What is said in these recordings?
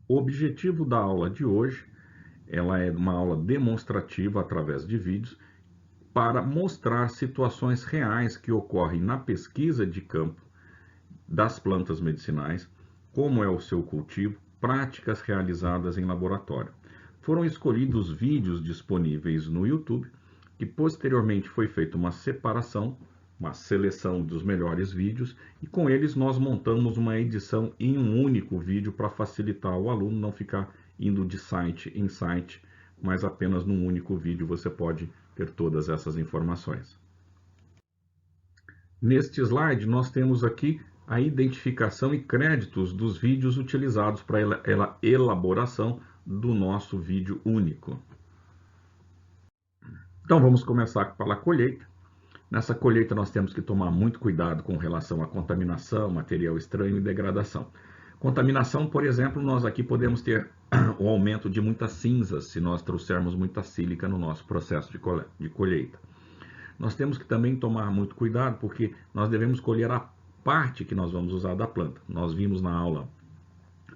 O objetivo da aula de hoje, ela é uma aula demonstrativa através de vídeos para mostrar situações reais que ocorrem na pesquisa de campo das plantas medicinais, como é o seu cultivo, práticas realizadas em laboratório. Foram escolhidos vídeos disponíveis no YouTube, que posteriormente foi feita uma separação, uma seleção dos melhores vídeos, e com eles nós montamos uma edição em um único vídeo para facilitar o aluno não ficar indo de site em site, mas apenas num único vídeo você pode ter todas essas informações. Neste slide, nós temos aqui a identificação e créditos dos vídeos utilizados para a elaboração do nosso vídeo único. Então, vamos começar pela colheita. Nessa colheita, nós temos que tomar muito cuidado com relação à contaminação, material estranho e degradação. Contaminação, por exemplo, nós aqui podemos ter o aumento de muitas cinzas se nós trouxermos muita sílica no nosso processo de colheita. Nós temos que também tomar muito cuidado, porque nós devemos colher a parte que nós vamos usar da planta. Nós vimos na aula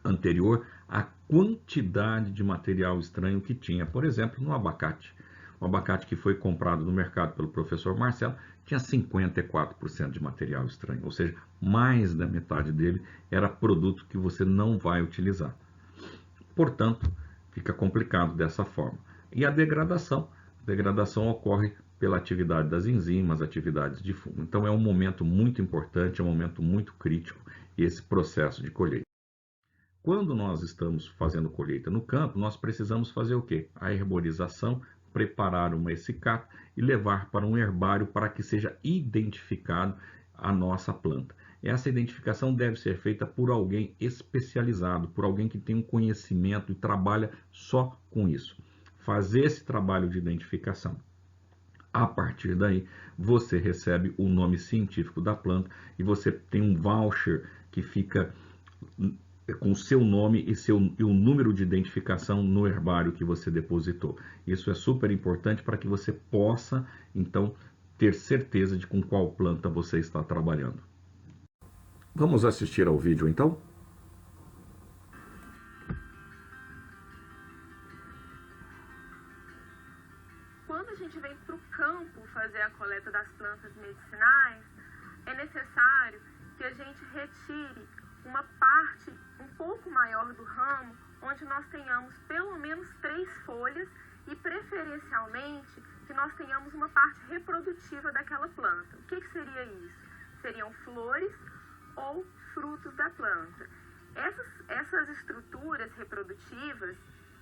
anterior a quantidade de material estranho que tinha, por exemplo, no abacate. O abacate que foi comprado no mercado pelo professor Marcelo tinha 54% de material estranho, ou seja, mais da metade dele era produto que você não vai utilizar. Portanto, fica complicado dessa forma. E a degradação? A degradação ocorre pela atividade das enzimas, atividades de fungo. Então é um momento muito importante, é um momento muito crítico esse processo de colheita. Quando nós estamos fazendo colheita no campo, nós precisamos fazer o quê? A herborização, preparar uma essicata e levar para um herbário para que seja identificado a nossa planta. Essa identificação deve ser feita por alguém especializado, por alguém que tem um conhecimento e trabalha só com isso. Fazer esse trabalho de identificação. A partir daí, você recebe o nome científico da planta e você tem um voucher que fica com o seu nome e o número de identificação no herbário que você depositou. Isso é super importante para que você possa, então, ter certeza de com qual planta você está trabalhando. Vamos assistir ao vídeo, então? Quando a gente vem para o campo fazer a coleta das plantas medicinais, é necessário que a gente retire uma parte um pouco maior do ramo, onde nós tenhamos pelo menos 3 folhas e preferencialmente que nós tenhamos uma parte reprodutiva daquela planta. O que seria isso? Seriam flores ou frutos da planta. Essas estruturas reprodutivas,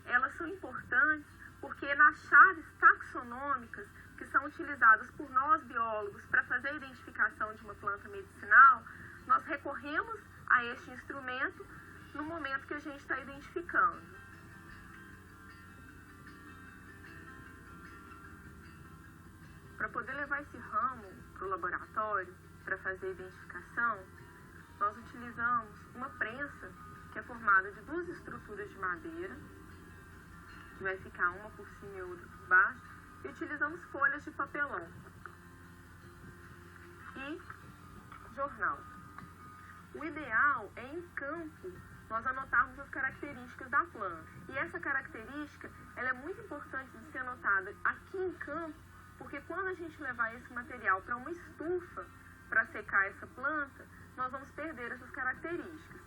elas são importantes porque nas chaves taxonômicas que são utilizadas por nós biólogos para fazer a identificação de uma planta medicinal, nós recorremos a este instrumento no momento que a gente está identificando. Para poder levar esse ramo para o laboratório, para fazer a identificação, nós utilizamos uma prensa que é formada de 2 estruturas de madeira, que vai ficar uma por cima e outra por baixo, e utilizamos folhas de papelão e jornal. O ideal é, em campo, nós anotarmos as características da planta. E essa característica, ela é muito importante de ser anotada aqui em campo, porque quando a gente levar esse material para uma estufa para secar essa planta, nós vamos perder essas características.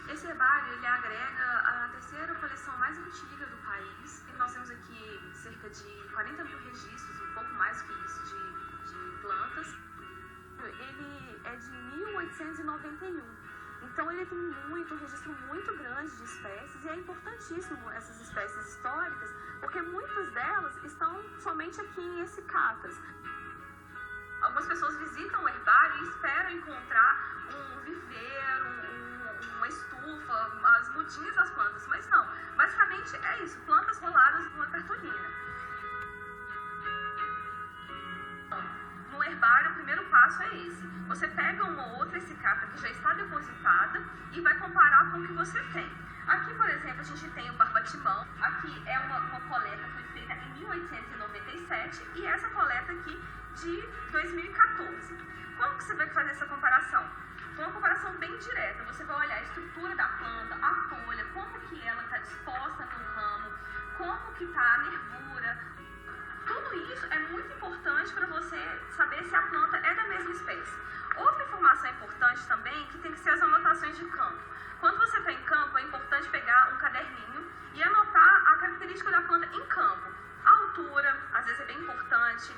Esse herbário, ele agrega a terceira coleção mais antiga do país. E nós temos aqui cerca de 40 mil registros, um pouco mais que isso, de plantas. Ele é de 1891. Então ele tem um registro muito grande de espécies, e é importantíssimo essas espécies históricas, porque muitas delas estão somente aqui em essicatas. Algumas pessoas visitam o herbário e esperam encontrar um viveiro, uma estufa, as mudinhas das plantas, mas não. Basicamente é isso, plantas roladas numa cartolina. No herbário, o primeiro passo é esse. Você pega uma ou outra essicata que já está depositada e vai comparar com o que você tem. Aqui, por exemplo, a gente tem o barbatimão. Aqui é uma coleta que foi feita em 1897 e essa coleta aqui de 2014. Como que você vai fazer essa comparação? Foi uma comparação bem direta. Você vai olhar a estrutura da planta, a folha, como que ela está disposta no ramo, como que está a nervura. Tudo isso é muito importante para você saber se a planta é da mesma espécie. Outra informação importante também que tem que ser as anotações de campo. Quando você está em campo, é importante pegar um caderninho e anotar a característica da planta em campo. A altura, às vezes é bem importante,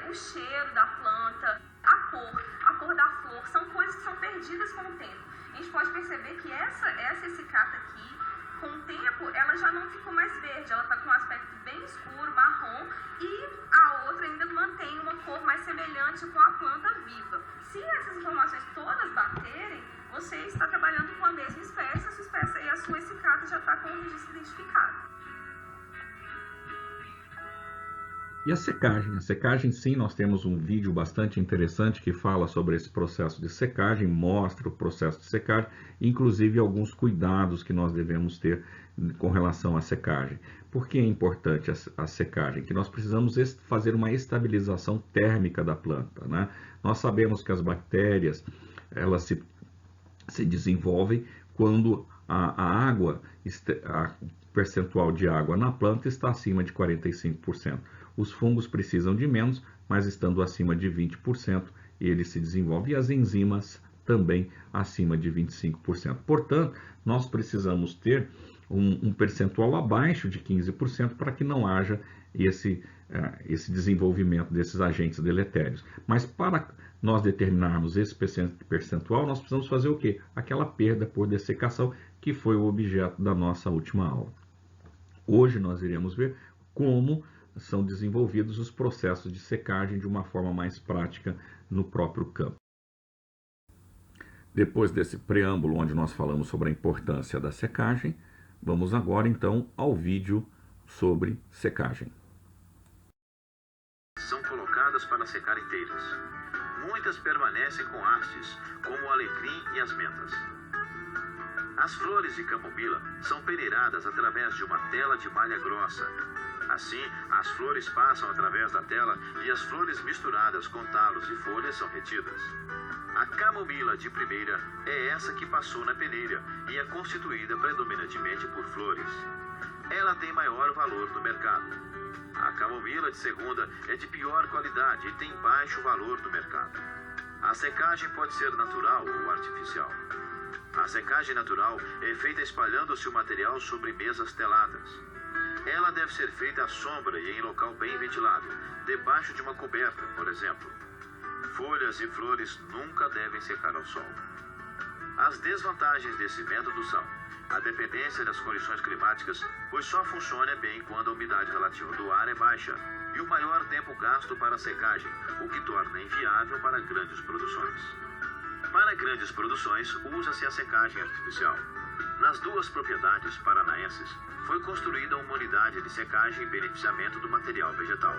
o cheiro da planta, a cor da flor, são coisas que são perdidas com o tempo. A gente pode perceber que essa essicata aqui, com o tempo, ela já não ficou mais verde, ela está com um aspecto bem escuro, marrom, e a outra ainda mantém uma cor mais semelhante com a planta viva. Se essas informações todas baterem, você está trabalhando com a mesma espécie, e a sua essicata já está com o registro identificado. E a secagem? A secagem, sim, nós temos um vídeo bastante interessante que fala sobre esse processo de secagem, mostra o processo de secagem, inclusive alguns cuidados que nós devemos ter com relação à secagem. Por que é importante a secagem? Que nós precisamos fazer uma estabilização térmica da planta, né? Nós sabemos que as bactérias, elas se desenvolvem quando a água, o percentual de água na planta está acima de 45%. Os fungos precisam de menos, mas estando acima de 20%, eles se desenvolvem. E as enzimas também acima de 25%. Portanto, nós precisamos ter um percentual abaixo de 15% para que não haja esse desenvolvimento desses agentes deletérios. Mas para nós determinarmos esse percentual, nós precisamos fazer o quê? Aquela perda por dessecação, que foi o objeto da nossa última aula. Hoje nós iremos ver como são desenvolvidos os processos de secagem de uma forma mais prática no próprio campo. Depois desse preâmbulo onde nós falamos sobre a importância da secagem, vamos agora então ao vídeo sobre secagem. São colocadas para secar inteiras. Muitas permanecem com hastes, como o alecrim e as mentas. As flores de camomila são peneiradas através de uma tela de malha grossa. Assim, as flores passam através da tela e as flores misturadas com talos e folhas são retidas. A camomila de primeira é essa que passou na peneira e é constituída predominantemente por flores. Ela tem maior valor no mercado. A camomila de segunda é de pior qualidade e tem baixo valor no mercado. A secagem pode ser natural ou artificial. A secagem natural é feita espalhando-se o material sobre mesas teladas. Ela deve ser feita à sombra e em local bem ventilado, debaixo de uma coberta, por exemplo. Folhas e flores nunca devem secar ao sol. As desvantagens desse método são a dependência das condições climáticas, pois só funciona bem quando a umidade relativa do ar é baixa, e o maior tempo gasto para a secagem, o que torna inviável para grandes produções. Para grandes produções, usa-se a secagem artificial. Nas duas propriedades paranaenses, foi construída uma unidade de secagem e beneficiamento do material vegetal.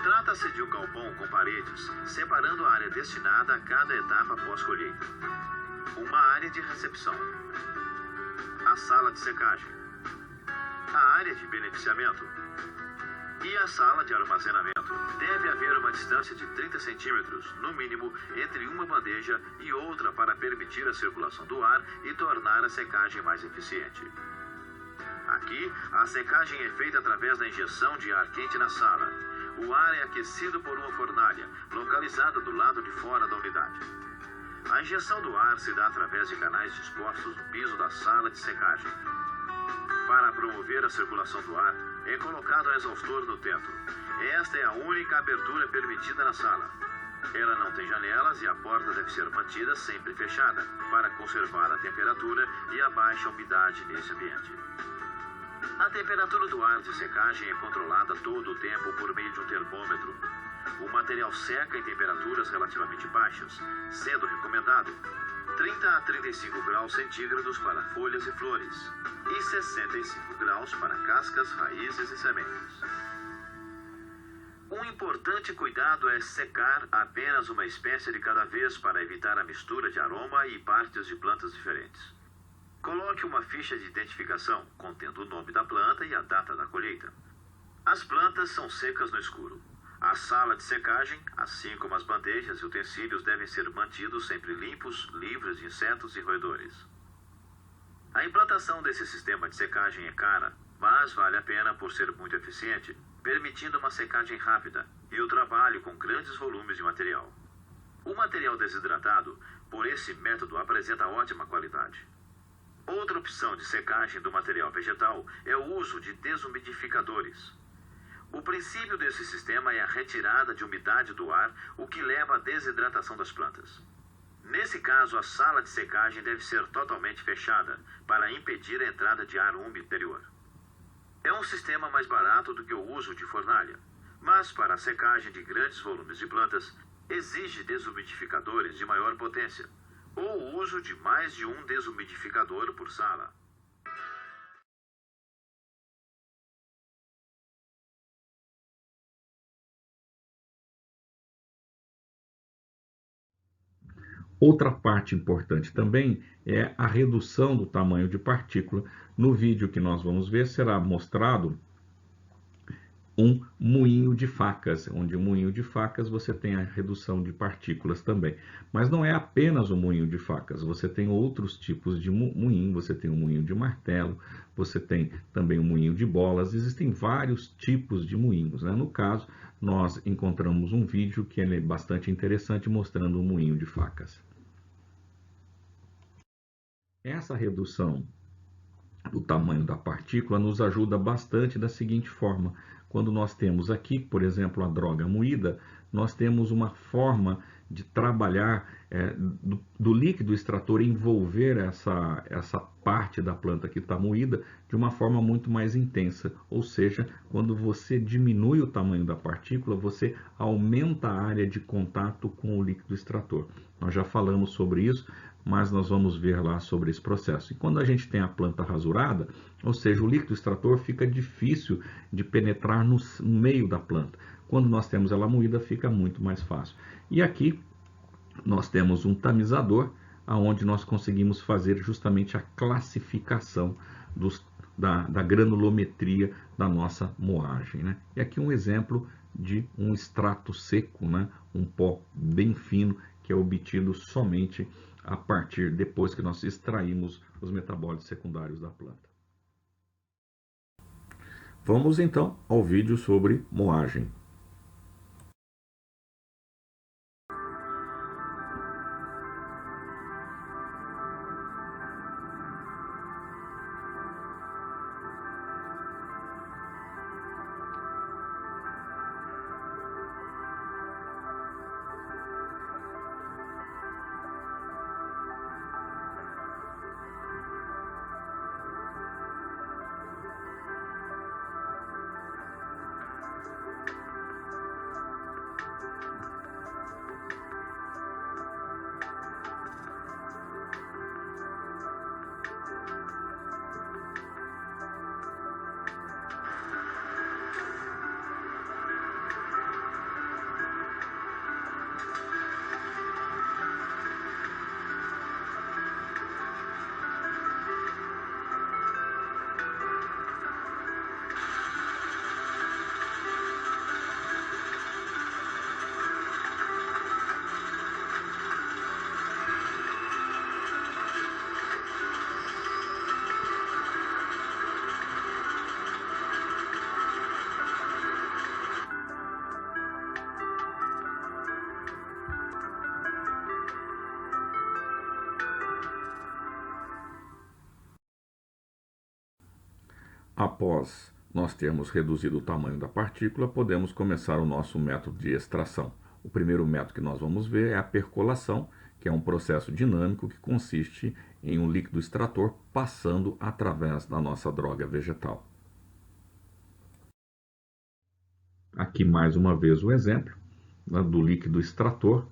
Trata-se de um galpão com paredes, separando a área destinada a cada etapa pós-colheita. Uma área de recepção. A sala de secagem. A área de beneficiamento. E a sala de armazenamento. Deve haver uma distância de 30 centímetros, no mínimo, entre uma bandeja e outra para permitir a circulação do ar e tornar a secagem mais eficiente. Aqui, a secagem é feita através da injeção de ar quente na sala. O ar é aquecido por uma fornalha, localizada do lado de fora da unidade. A injeção do ar se dá através de canais dispostos no piso da sala de secagem. Para promover a circulação do ar, é colocado um exaustor no teto. Esta é a única abertura permitida na sala. Ela não tem janelas e a porta deve ser mantida sempre fechada, para conservar a temperatura e a baixa umidade nesse ambiente. A temperatura do ar de secagem é controlada todo o tempo por meio de um termômetro. Uma material seca em temperaturas relativamente baixas, sendo recomendado 30 a 35 graus centígrados para folhas e flores e 65 graus para cascas, raízes e sementes. Um importante cuidado é secar apenas uma espécie de cada vez para evitar a mistura de aroma e partes de plantas diferentes. Coloque uma ficha de identificação contendo o nome da planta e a data da colheita. As plantas são secas no escuro. A sala de secagem, assim como as bandejas e utensílios, devem ser mantidos sempre limpos, livres de insetos e roedores. A implantação desse sistema de secagem é cara, mas vale a pena por ser muito eficiente, permitindo uma secagem rápida e o trabalho com grandes volumes de material. O material desidratado, por esse método, apresenta ótima qualidade. Outra opção de secagem do material vegetal é o uso de desumidificadores. O princípio desse sistema é a retirada de umidade do ar, o que leva à desidratação das plantas. Nesse caso, a sala de secagem deve ser totalmente fechada para impedir a entrada de ar úmido exterior. É um sistema mais barato do que o uso de fornalha, mas para a secagem de grandes volumes de plantas, exige desumidificadores de maior potência, ou o uso de mais de um desumidificador por sala. Outra parte importante também é a redução do tamanho de partícula. No vídeo que nós vamos ver será mostrado um moinho de facas, onde o moinho de facas você tem a redução de partículas também. Mas não é apenas o moinho de facas, você tem outros tipos de moinho, você tem o moinho de martelo, você tem também o moinho de bolas, existem vários tipos de moinhos, né? No caso, nós encontramos um vídeo que é bastante interessante mostrando o moinho de facas. Essa redução do tamanho da partícula nos ajuda bastante da seguinte forma. Quando nós temos aqui, por exemplo, a droga moída, nós temos uma forma de trabalhar do líquido extrator envolver essa parte da planta que está moída de uma forma muito mais intensa. Ou seja, quando você diminui o tamanho da partícula, você aumenta a área de contato com o líquido extrator. Nós já falamos sobre isso, mas nós vamos ver lá sobre esse processo. E quando a gente tem a planta rasurada, ou seja, o líquido extrator fica difícil de penetrar no meio da planta. Quando nós temos ela moída, fica muito mais fácil. E aqui nós temos um tamizador, onde nós conseguimos fazer justamente a classificação da granulometria da nossa moagem, né? E aqui um exemplo de um extrato seco, né? Um pó bem fino, que é obtido somente a partir depois que nós extraímos os metabólitos secundários da planta. Vamos então ao vídeo sobre moagem. Após nós termos reduzido o tamanho da partícula, podemos começar o nosso método de extração. O primeiro método que nós vamos ver é a percolação, que é um processo dinâmico que consiste em um líquido extrator passando através da nossa droga vegetal. Aqui mais uma vez o exemplo. né, do líquido extrator.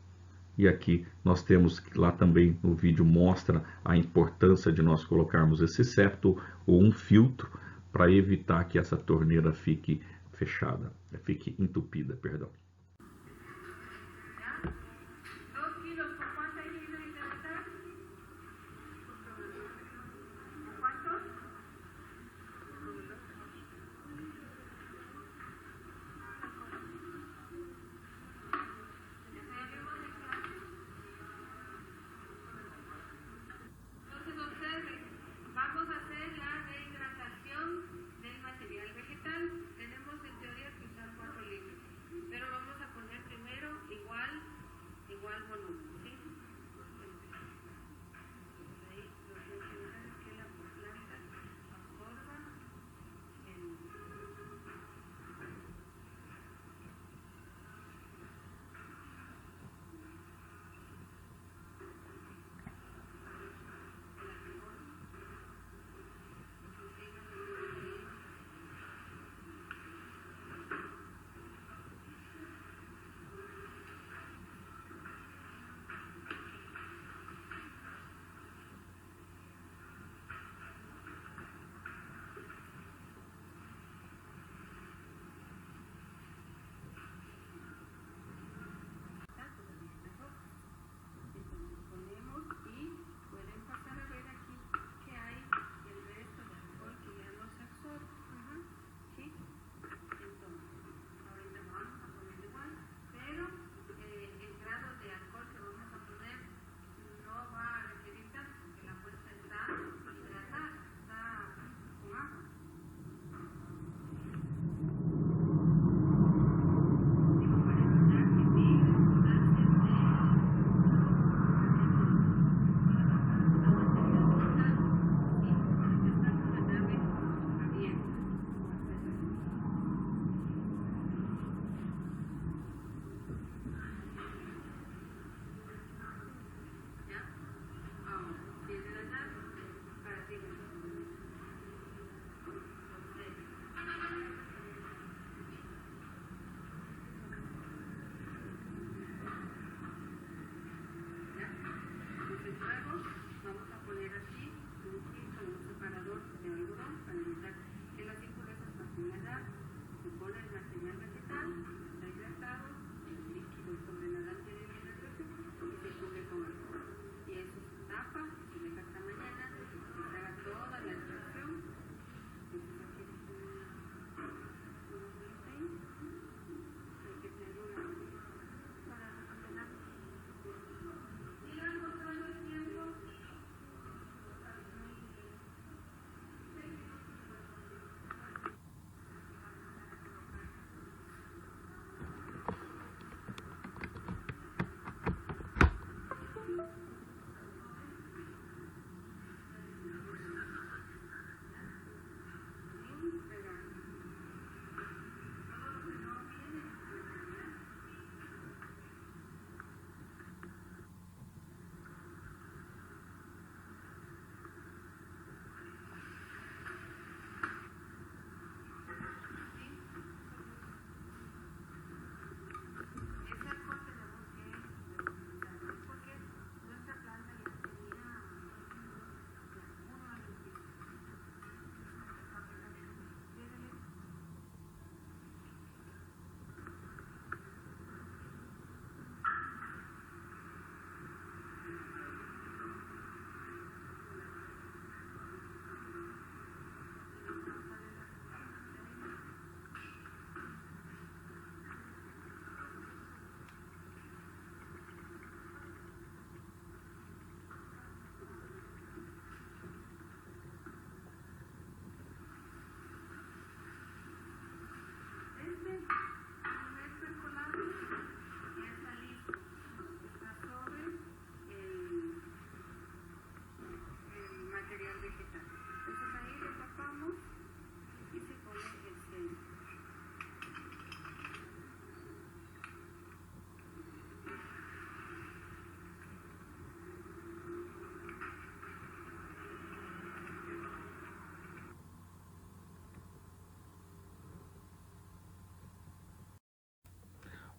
E aqui nós temos, lá também no vídeo mostra a importância de nós colocarmos esse septo ou um filtro para evitar que essa torneira fique fechada, fique entupida, perdão. Tenemos en teoría que usar 4 litros, pero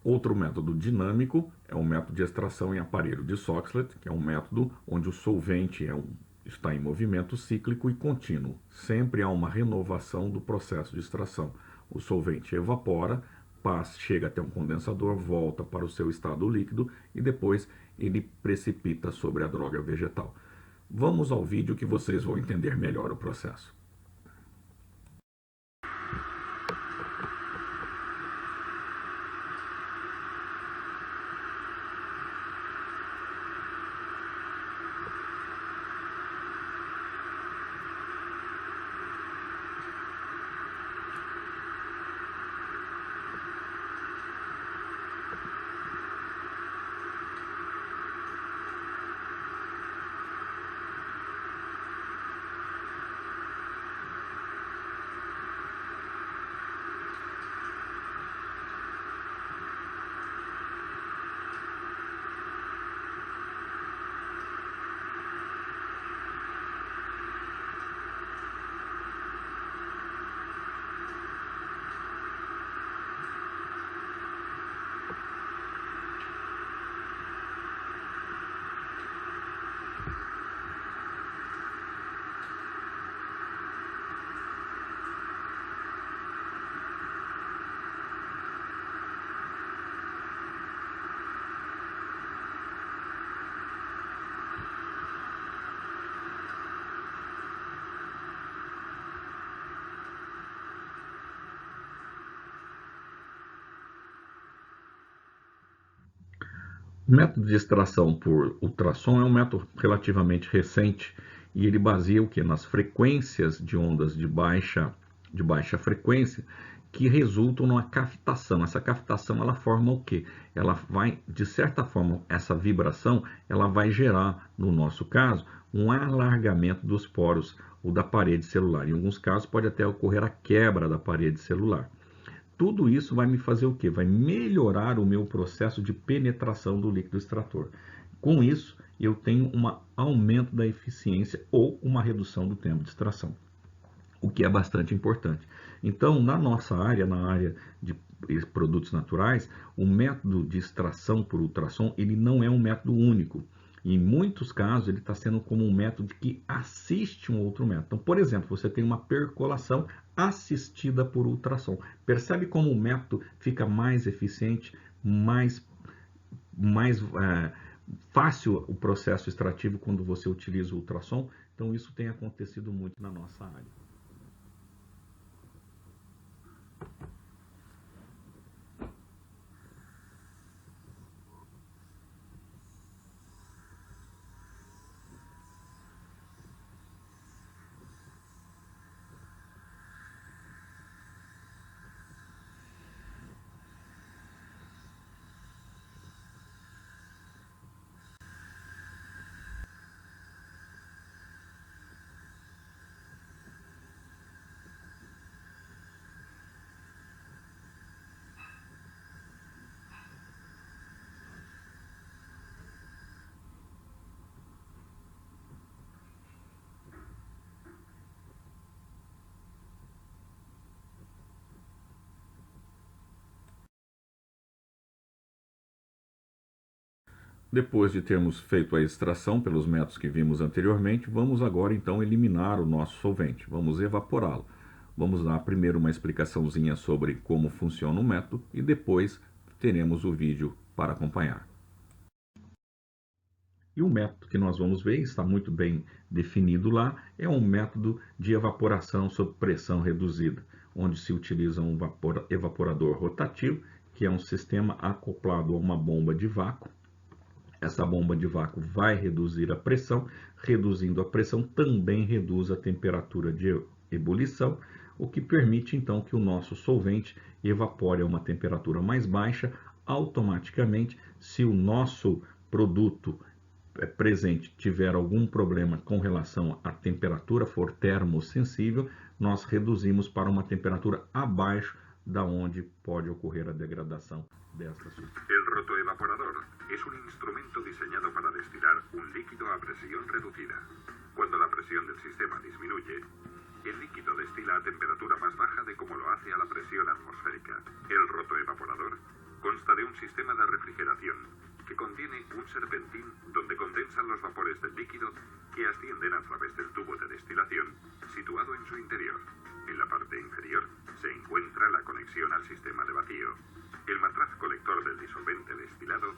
Outro método dinâmico é o método de extração em aparelho de Soxhlet, que é um método onde o solvente está em movimento cíclico e contínuo. Sempre há uma renovação do processo de extração. O solvente evapora, chega até um condensador, volta para o seu estado líquido e depois ele precipita sobre a droga vegetal. Vamos ao vídeo que vocês vão entender melhor o processo. O método de extração por ultrassom é um método relativamente recente e ele baseia o quê? Nas frequências de ondas de baixa frequência que resultam numa cavitação. Essa cavitação ela forma o quê? Ela vai, de certa forma, essa vibração ela vai gerar, no nosso caso, um alargamento dos poros ou da parede celular. Em alguns casos pode até ocorrer a quebra da parede celular. Tudo isso vai me fazer o quê? Vai melhorar o meu processo de penetração do líquido extrator. Com isso, eu tenho um aumento da eficiência ou uma redução do tempo de extração, o que é bastante importante. Então, na nossa área, na área de produtos naturais, o método de extração por ultrassom, ele não é um método único. Em muitos casos, ele está sendo como um método que assiste um outro método. Então, por exemplo, você tem uma percolação assistida por ultrassom. Percebe como o método fica mais eficiente, mais fácil o processo extrativo quando você utiliza o ultrassom? Então, isso tem acontecido muito na nossa área. Depois de termos feito a extração pelos métodos que vimos anteriormente, vamos agora então eliminar o nosso solvente, vamos evaporá-lo. Vamos dar primeiro uma explicaçãozinha sobre como funciona o método e depois teremos o vídeo para acompanhar. E o método que nós vamos ver, está muito bem definido lá, é um método de evaporação sob pressão reduzida, onde se utiliza um evaporador rotativo, que é um sistema acoplado a uma bomba de vácuo. Essa bomba de vácuo vai reduzir a pressão, reduzindo a pressão também reduz a temperatura de ebulição, o que permite então que o nosso solvente evapore a uma temperatura mais baixa automaticamente. Se o nosso produto presente tiver algum problema com relação à temperatura, for termossensível, nós reduzimos para uma temperatura abaixo da onde pode ocorrer a degradação desta substância. El rotoevaporador es un instrumento diseñado para destilar un líquido a presión reducida. Cuando la presión del sistema disminuye, el líquido destila a temperatura más baja de como lo hace a la presión atmosférica. El rotoevaporador consta de un sistema de refrigeración que contiene un serpentín donde condensan los vapores del líquido que ascienden a través del tubo de destilación situado en su interior. En la parte inferior se encuentra la conexión al sistema de vacío, el matraz colector del disolvente destilado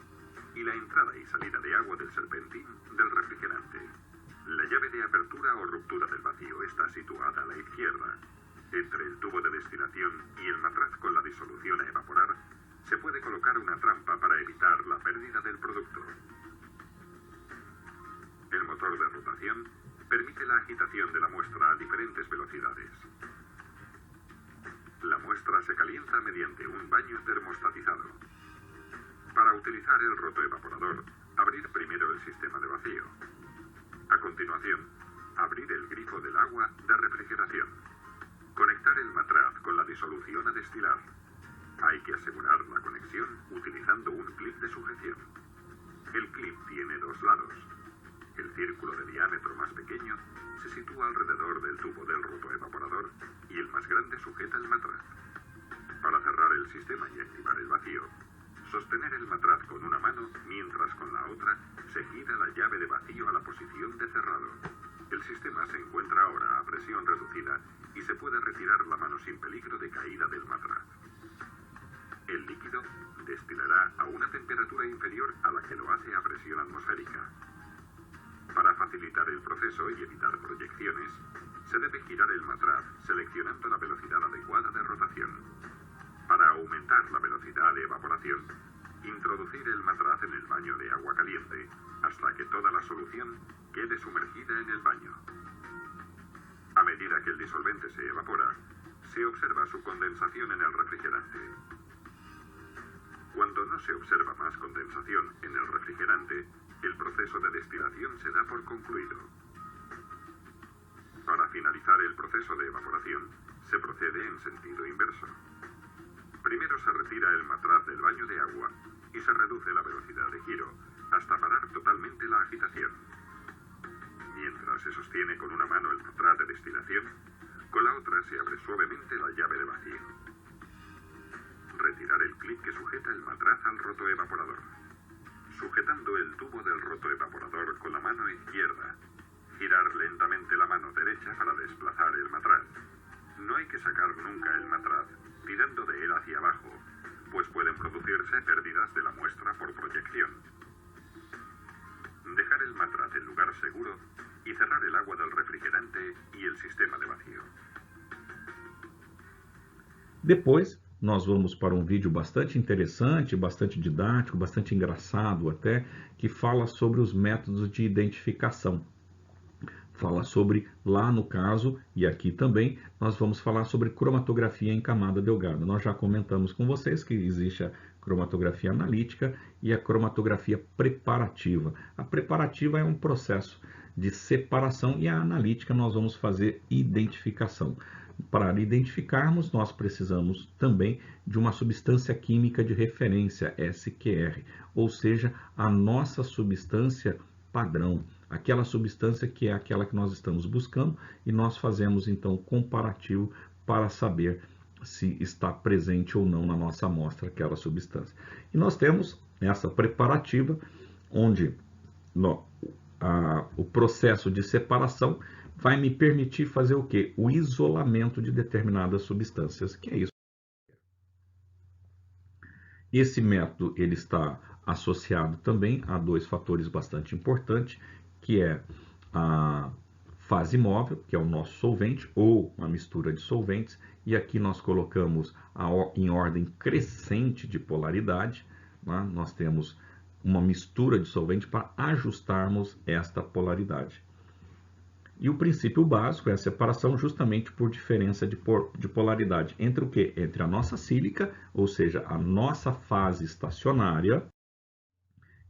y la entrada y salida de agua del serpentín del refrigerante. La llave de apertura o ruptura del vacío está situada a la izquierda. Entre el tubo de destilación y el matraz con la disolución a evaporar se puede colocar una trampa para evitar la pérdida del producto. El motor de rotación permite la agitación de la muestra a diferentes velocidades. La muestra se calienta mediante un baño termostatizado. Para utilizar el rotoevaporador, abrir primero el sistema de vacío. A continuación, abrir el grifo del agua de refrigeración. Conectar el matraz con la disolución a destilar. Hay que asegurar la conexión utilizando un clip de sujeción. El clip tiene dos lados. El círculo de diámetro más pequeño se sitúa alrededor del tubo del rotoevaporador y el más grande sujeta el matraz. Para cerrar el sistema y activar el vacío, sostener el matraz con una mano mientras con la otra se gira la llave de vacío a la posición de cerrado. El sistema se encuentra ahora a presión reducida y se puede retirar la mano sin peligro de caída del matraz. El líquido destilará a una temperatura inferior a la que lo hace a presión atmosférica. Para facilitar el proceso y evitar proyecciones, se debe girar el matraz seleccionando la velocidad adecuada de rotación. Para aumentar la velocidad de evaporación, introducir el matraz en el baño de agua caliente hasta que toda la solución quede sumergida en el baño. A medida que el disolvente se evapora, se observa su condensación en el refrigerante. Cuando no se observa más condensación en el refrigerante, el proceso de destilación se da por concluido. Para finalizar el proceso de evaporación, se procede en sentido inverso. Primero se retira el matraz del baño de agua y se reduce la velocidad de giro hasta parar totalmente la agitación. Mientras se sostiene con una mano el matraz de destilación, con la otra se abre suavemente la llave de vacío. Retirar el clip que sujeta el matraz al rotoevaporador. Sujetando el tubo del rotoevaporador con la mano izquierda, girar lentamente la mano derecha para desplazar el matraz. No hay que sacar nunca el matraz tirando de él hacia abajo, pues pueden producirse pérdidas de la muestra por proyección. Dejar el matraz en lugar seguro y cerrar el agua del refrigerante y el sistema de vacío. Depois, nós vamos para um vídeo bastante interessante, bastante didático, bastante engraçado até, que fala sobre os métodos de identificação. Fala sobre, lá no caso, e aqui também, nós vamos falar sobre cromatografia em camada delgada. Nós já comentamos com vocês que existe a cromatografia analítica e a cromatografia preparativa. A preparativa é um processo de separação e a analítica nós vamos fazer identificação. Para identificarmos, nós precisamos também de uma substância química de referência, SQR, ou seja, a nossa substância padrão, aquela substância que é aquela que nós estamos buscando, e nós fazemos então comparativo para saber se está presente ou não na nossa amostra aquela substância. E nós temos essa preparativa, onde o processo de separação vai me permitir fazer o quê? O isolamento de determinadas substâncias, que é isso. Esse método ele está associado também a dois fatores bastante importantes, que é a fase móvel, que é o nosso solvente, ou uma mistura de solventes, e aqui nós colocamos em ordem crescente de polaridade, né? Nós temos uma mistura de solvente para ajustarmos esta polaridade. E o princípio básico é a separação justamente por diferença de polaridade entre o quê? Entre a nossa sílica, ou seja, a nossa fase estacionária,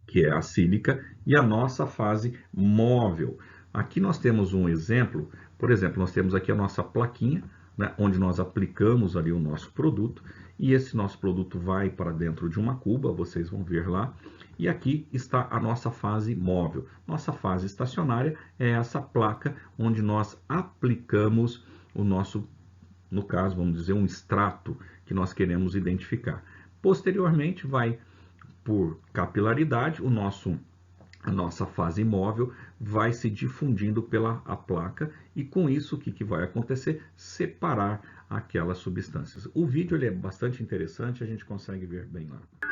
que é a sílica, e a nossa fase móvel. Aqui nós temos um exemplo, por exemplo, nós temos aqui a nossa plaquinha, né, onde nós aplicamos ali o nosso produto, e esse nosso produto vai para dentro de uma cuba, vocês vão ver lá, e aqui está a nossa fase móvel. Nossa fase estacionária é essa placa onde nós aplicamos o nosso, no caso, vamos dizer, um extrato que nós queremos identificar. Posteriormente, vai por capilaridade, a nossa fase imóvel vai se difundindo pela placa e com isso o que vai acontecer? Separar aquelas substâncias. O vídeo ele é bastante interessante, a gente consegue ver bem lá.